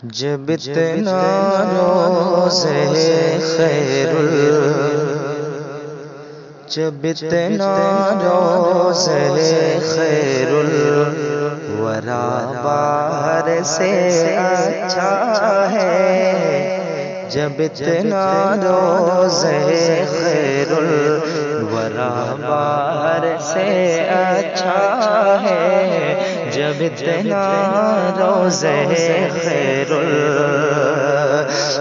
جب اتنا روزے جب اتنا روزے خیر الورا باہر سے اچھا ہے، جب اتنا روزے خیر الورا باہر سے اچھا ہے، جب اتنا روزے خیر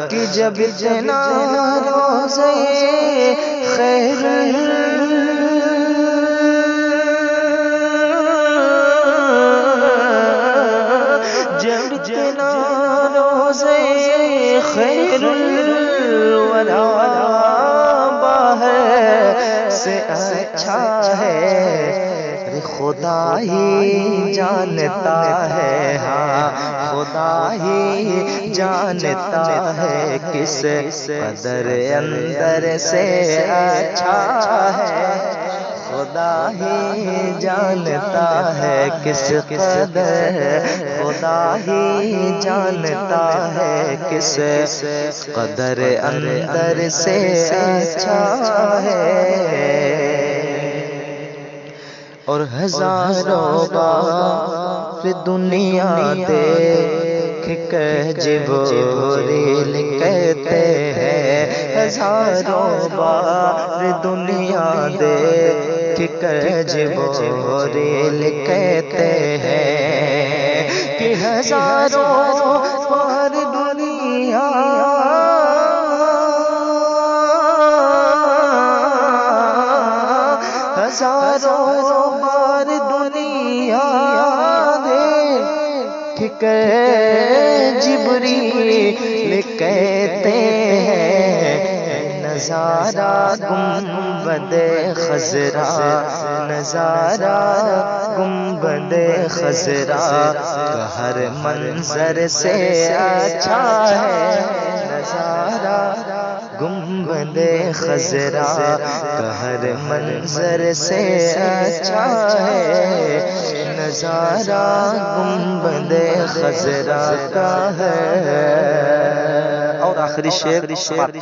کہ جب اتنا روزے خیر جب اتنا روزے خیر الورا باہر سے اچھا ہے، خدا ہی جانتا ہے، ہاں خدا ہی جانتا ہے کس قدر اندر سے اچھا ہے، خدا ہی جانتا ہے کس قدر، خدا ہی جانتا ہے کس قدر اندر سے اچھا ہے، اور ہزاروں بار دنیا دیکھ کر جبریل کہتے ہیں، ہزاروں بار دنیا دیکھ کر جبریل کہتے ہیں کہ ہزاروں بار دنیا ہزاروں بار دنیا دیکھ کر جبریل کہتے ہیں، نظارہ گنبد خضرا، نظارہ گنبد خضرا کا ہر منظر سے اچھا ہے، نظارہ گنبد خضرا کا ہر منظر سے اچھا ہے، نظارہ گنبد خضرا کا ہے، اور آخری شعر شب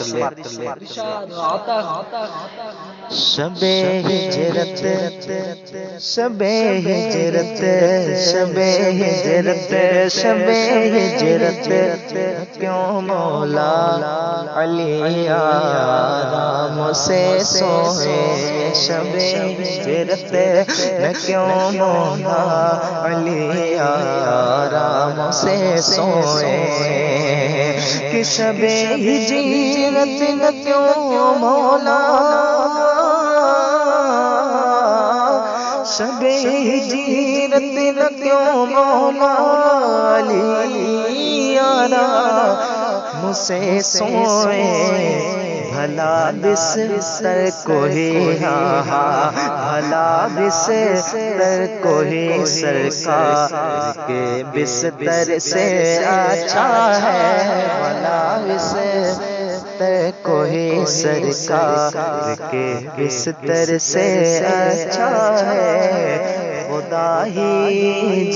ہجرت شب ہجرت شب ہجرت شب ہجرت کیوں مولا علی آرام سے سوئے، شب ہجرت نہ کیوں مولا علی آرام سے سوئے، کہ شب ہجرت نہ کیوں مولا شب ہجرت نہ کیوں مولا علی آرام سے سوئے، بھلا بستر کو ہی بھلا بستر کو ہی سرکار کے بستر سے اچھا ہے، بھلا بستر کو ہی سرکار کے بستر سے اچھا ہے، خدا ہی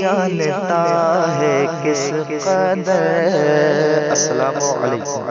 جانتا ہے کس قدر۔ السلام علیکم۔